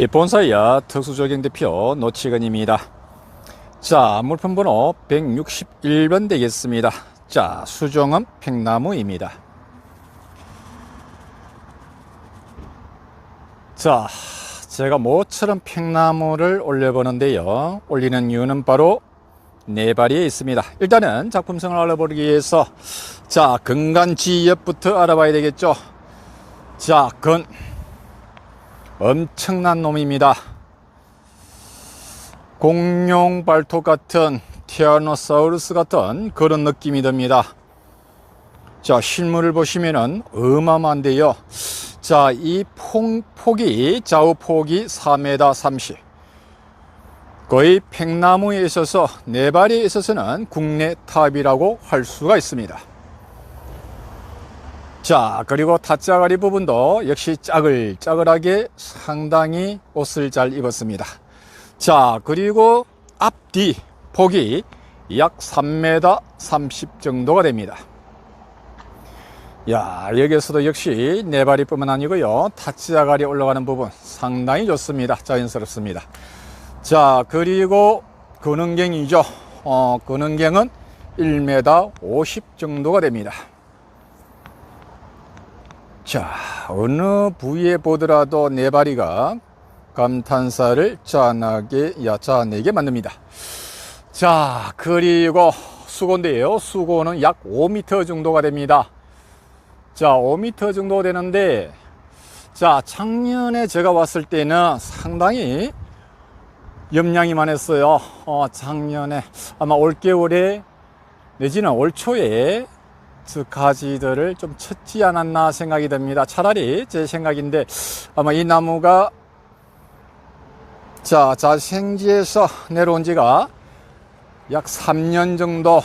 본사이야 특수조경 대표 노치근입니다. 자, 물품번호 161번 되겠습니다. 자, 수종은 팽나무입니다. 자, 제가 모처럼 팽나무를 올려보는데요. 올리는 이유는 바로 네바리에 있습니다. 일단은 작품성을 알아보기 위해서 자, 근간지엽부터 알아봐야 되겠죠. 자, 엄청난 놈입니다. 공룡 발톱 같은 티라노사우루스 같은 그런 느낌이 듭니다. 자, 실물을 보시면은 어마어마한데요. 자, 이 폭이 좌우폭이 4m 30. 거의 팽나무에 있어서 네바리에 있어서는 국내 탑이라고 할 수가 있습니다. 자, 그리고 타짜가리 부분도 역시 짜글짜글하게 상당히 옷을 잘 입었습니다. 자, 그리고 앞뒤 폭이 약 3m 30 정도가 됩니다. 야, 여기서도 역시 네바리뿐만 아니고요, 타짜가리 올라가는 부분 상당히 좋습니다. 자연스럽습니다. 자, 그리고 근원경이죠. 근원경은 1m 50 정도가 됩니다. 자, 어느 부위에 보더라도 네바리가 감탄사를 짜내게 만듭니다. 자, 그리고 수고인데요. 수고는 약 5m 정도가 됩니다. 자, 5m 정도 되는데, 자, 작년에 제가 왔을 때는 상당히 염량이 많았어요. 작년에 아마 올겨울에 내지는 올 초에 그 가지들을 좀 쳤지 않았나 생각이 듭니다. 차라리 제 생각인데 아마 이 나무가 자, 자생지에서 내려온 지가 약 3년 정도,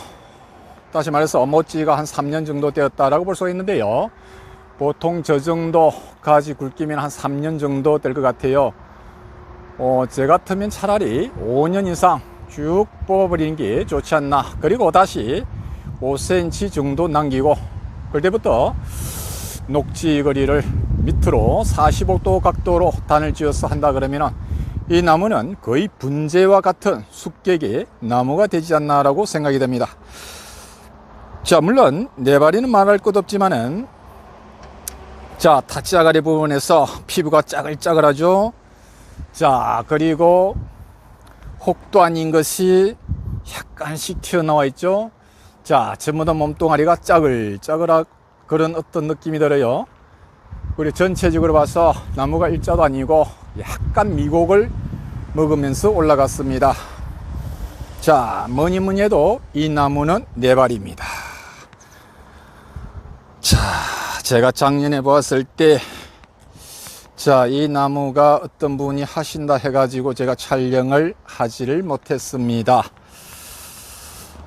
다시 말해서 못지가 한 3년 정도 되었다라고 볼 수가 있는데요. 보통 저 정도 가지 굵기면 한 3년 정도 될 것 같아요. 제 같으면 차라리 5년 이상 쭉 뽑아버리는 게 좋지 않나. 그리고 다시 5cm 정도 남기고 그때부터 녹지거리를 밑으로 45도 각도로 단을 지어서 한다 그러면 이 나무는 거의 분재와 같은 숙객의 나무가 되지 않나라고 생각이 됩니다. 자, 물론 네바리는 말할 것 없지만은 자, 타짜가리 부분에서 피부가 짜글짜글하죠. 자, 그리고 혹도 아닌 것이 약간씩 튀어나와 있죠. 자, 전부 다 몸뚱아리가 짜글짜글한 그런 어떤 느낌이 들어요. 그리고 전체적으로 봐서 나무가 일자도 아니고 약간 미곡을 먹으면서 올라갔습니다. 자, 뭐니 해도 이 나무는 네바리입니다. 자, 제가 작년에 보았을 때 자, 이 나무가 어떤 분이 하신다 해가지고 제가 촬영을 하지를 못했습니다.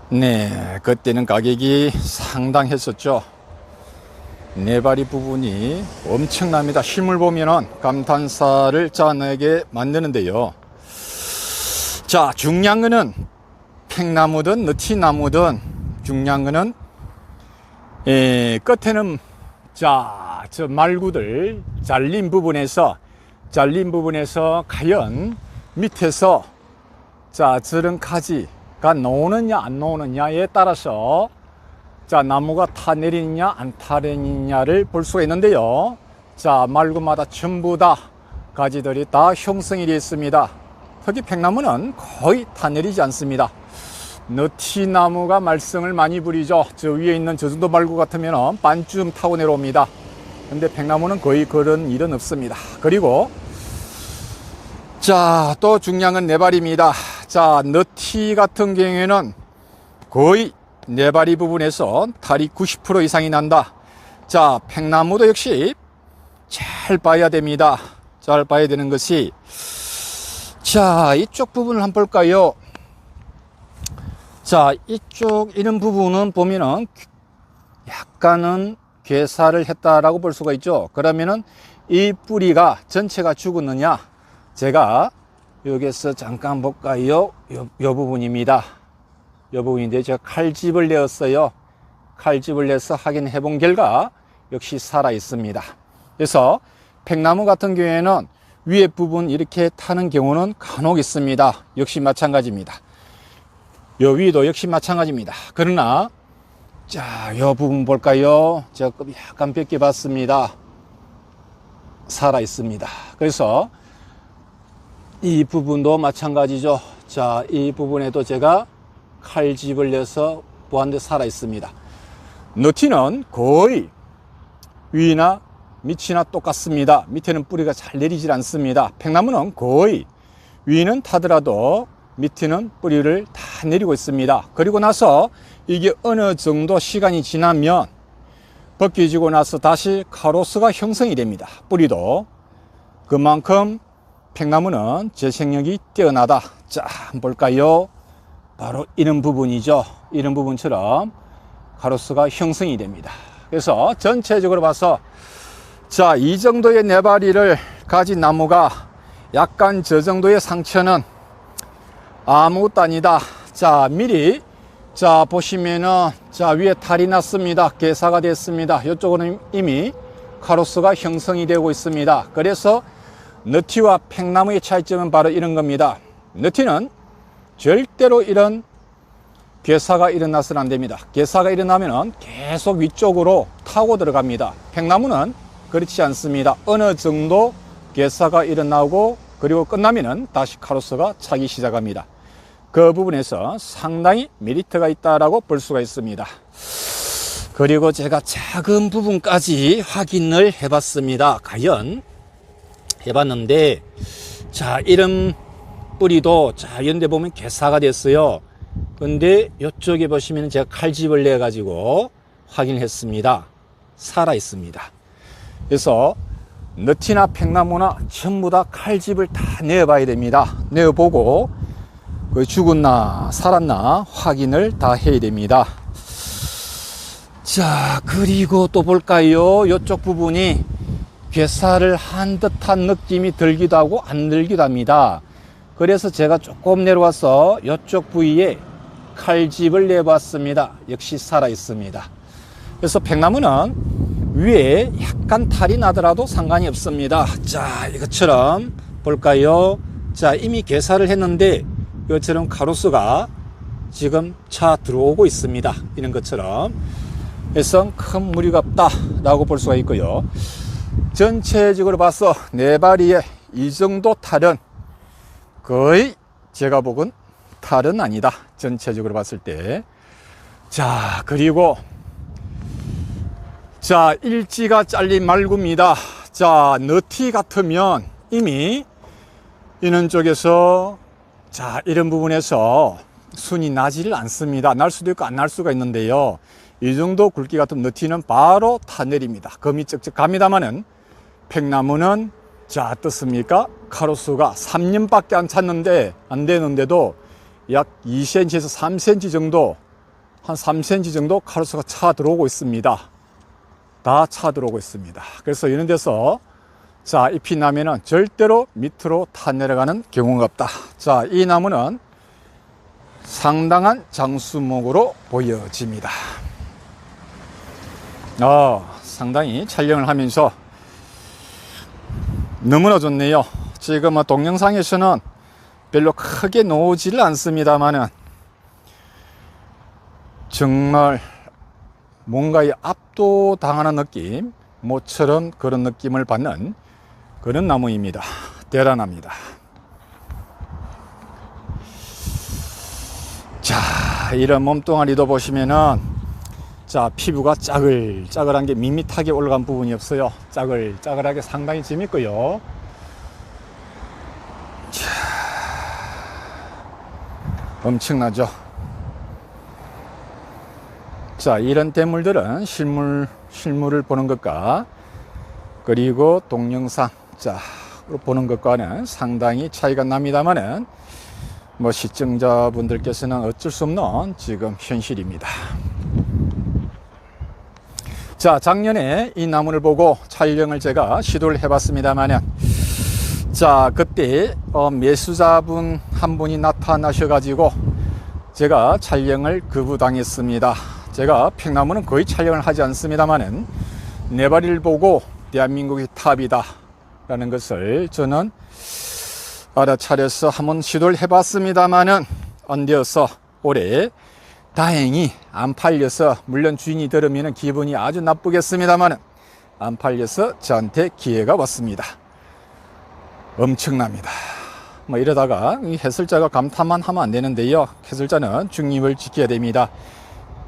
네, 그때는 가격이 상당했었죠. 네바리 부분이 엄청납니다. 실물 보면은 감탄사를 짜내게 만드는데요. 자, 중요한 거는 팽나무든 느티나무든 중요한 거는 끝에는 자, 저 말구들 잘린 부분에서 과연 밑에서 자, 저런 가지가 나오느냐 안 나오느냐에 따라서 자, 나무가 타내리느냐 안 타내리느냐를 볼 수가 있는데요. 자, 말구마다 전부 다 가지들이 다 형성이 되어 있습니다. 특히 팽나무는 거의 타내리지 않습니다. 느티나무가 말썽을 많이 부리죠. 저 위에 있는 저 정도 말구 같으면 반쯤 타고 내려옵니다. 근데 팽나무는 거의 그런 일은 없습니다. 그리고 자, 또 중요한 건 네바리입니다. 자, 느티 같은 경우에는 거의 네바리 부분에서 탈이 90% 이상이 난다. 자, 팽나무도 역시 잘 봐야 됩니다. 잘 봐야 되는 것이 자, 이쪽 부분을 한번 볼까요? 자, 이쪽 이런 부분은 보면은 약간은 괴사를 했다라고 볼 수가 있죠. 그러면은 이 뿌리가 전체가 죽었느냐? 제가 여기서 잠깐 볼까요? 요 부분입니다. 요 부분인데 제가 칼집을 내었어요. 칼집을 내서 확인해 본 결과 역시 살아 있습니다. 그래서 팽나무 같은 경우에는 위에 부분 이렇게 타는 경우는 간혹 있습니다. 역시 마찬가지입니다. 요 위도 역시 마찬가지입니다. 그러나 자, 요 부분 볼까요? 제가 약간 벗겨봤습니다. 살아 있습니다. 그래서 이 부분도 마찬가지죠. 자, 이 부분에도 제가 칼집을 내서 보았는데 살아 있습니다. 너티는 거의 위나 밑이나 똑같습니다. 밑에는 뿌리가 잘 내리질 않습니다. 팽나무는 거의 위는 타더라도 밑에는 뿌리를 다 내리고 있습니다. 그리고 나서 이게 어느 정도 시간이 지나면 벗겨지고 나서 다시 카로스가 형성이 됩니다. 뿌리도. 그만큼 팽나무는 재생력이 뛰어나다. 자, 한번 볼까요? 바로 이런 부분이죠. 이런 부분처럼 카로스가 형성이 됩니다. 그래서 전체적으로 봐서 자, 이 정도의 네바리를 가진 나무가 약간 저 정도의 상처는 아무것도 아니다. 자, 미리 자 보시면은 자 위에 탈이 났습니다. 개사가 됐습니다. 이쪽은 이미 카로스가 형성이 되고 있습니다. 그래서 너티와 팽나무의 차이점은 바로 이런 겁니다. 너티는 절대로 이런 괴사가 일어나서는 안 됩니다. 괴사가 일어나면은 계속 위쪽으로 타고 들어갑니다. 팽나무는 그렇지 않습니다. 어느 정도 괴사가 일어나고 그리고 끝나면은 다시 카로스가 차기 시작합니다. 그 부분에서 상당히 메리트가 있다라고 볼 수가 있습니다. 그리고 제가 작은 부분까지 확인을 해봤습니다. 과연 해봤는데 자, 이런 뿌리도 자, 연대 보면 괴사가 됐어요. 근데 이쪽에 보시면 제가 칼집을 내 가지고 확인했습니다. 살아 있습니다. 그래서 너티나 팽나무나 전부 다 칼집을 다 내어봐야 됩니다. 내어보고 죽었나 살았나 확인을 다 해야 됩니다. 자, 그리고 또 볼까요? 이쪽 부분이 괴사를 한 듯한 느낌이 들기도 하고 안 들기도 합니다. 그래서 제가 조금 내려와서 이쪽 부위에 칼집을 내봤습니다. 역시 살아 있습니다. 그래서 팽나무는 위에 약간 탈이 나더라도 상관이 없습니다. 자, 이것처럼 볼까요? 자, 이미 괴사를 했는데 이것처럼 카로스가 지금 차 들어오고 있습니다. 이런 것처럼. 그래서 큰 무리가 없다 라고 볼 수가 있고요. 전체적으로 봐서 네바리에 이 정도 탈은 거의 제가 보건 탈은 아니다. 전체적으로 봤을 때. 자, 그리고 자, 일지가 잘린 말구입니다. 자, 너티 같으면 이미 이런 쪽에서 자, 이런 부분에서 순이 나지를 않습니다. 날 수도 있고 안 날 수가 있는데요. 이 정도 굵기 같은 너티는 바로 타내립니다. 검이 쩍쩍 갑니다만은 팽나무는 자, 어떻습니까? 카로스가 3년밖에 안 되는데도 약 2cm에서 3cm 정도, 한 3cm 정도 카로스가 차 들어오고 있습니다. 다 차 들어오고 있습니다. 그래서 이런 데서 자, 잎이 나면은 절대로 밑으로 타 내려가는 경우가 없다. 자, 이 나무는 상당한 장수목으로 보여집니다. 상당히 촬영을 하면서 너무나 좋네요. 지금 동영상에서는 별로 크게 나오지를 않습니다만은 정말 뭔가에 압도당하는 느낌, 모처럼 그런 느낌을 받는 그런 나무입니다. 대단합니다. 자, 이런 몸뚱아리도 보시면은 자, 피부가 짜글짜글한 게 밋밋하게 올라간 부분이 없어요. 짜글짜글하게 상당히 재밌고요. 자, 엄청나죠. 자, 이런 대물들은 실물을 보는 것과 그리고 동영상 자 보는 것과는 상당히 차이가 납니다만은 뭐 시청자분들께서는 어쩔 수 없는 지금 현실입니다. 자, 작년에 이 나무를 보고 촬영을 제가 시도를 해봤습니다만은 자, 그때 매수자분 한 분이 나타나셔가지고 제가 촬영을 거부당했습니다. 제가 팽나무는 거의 촬영을 하지 않습니다만은 네바리를 보고 대한민국의 탑이다 라는 것을 저는 알아차려서 한번 시도를 해봤습니다만은 안 되어서 올해 다행히 안 팔려서, 물론 주인이 들으면 기분이 아주 나쁘겠습니다만은 안 팔려서 저한테 기회가 왔습니다. 엄청납니다. 뭐 이러다가 이 해설자가 감탄만 하면 안 되는데요. 해설자는 중립을 지켜야 됩니다.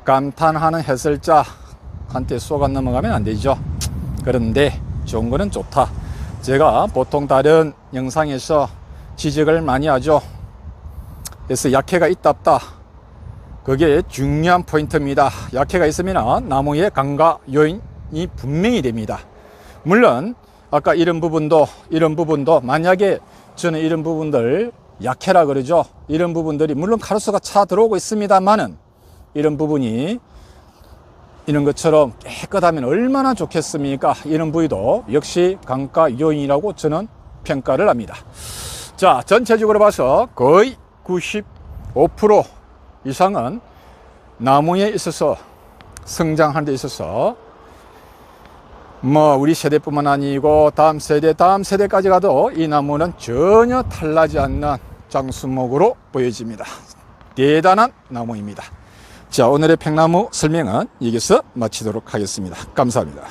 감탄하는 해설자한테 쏘가 넘어가면 안 되죠. 그런데 좋은 거는 좋다. 제가 보통 다른 영상에서 지적을 많이 하죠. 그래서 약해가 있다 없다, 그게 중요한 포인트입니다. 약해가 있으면 나무의 강가 요인이 분명히 됩니다. 물론 아까 이런 부분도 만약에 저는 이런 부분들 약해라 그러죠. 이런 부분들이 물론 카로스가 차 들어오고 있습니다만은 이런 부분이 이런 것처럼 깨끗하면 얼마나 좋겠습니까? 이런 부위도 역시 강가 요인이라고 저는 평가를 합니다. 자, 전체적으로 봐서 거의 95% 이상은 나무에 있어서, 성장하는 데 있어서 뭐 우리 세대뿐만 아니고 다음 세대까지 가도 이 나무는 전혀 탈나지 않는 장수목으로 보여집니다. 대단한 나무입니다. 자, 오늘의 팽나무 설명은 여기서 마치도록 하겠습니다. 감사합니다.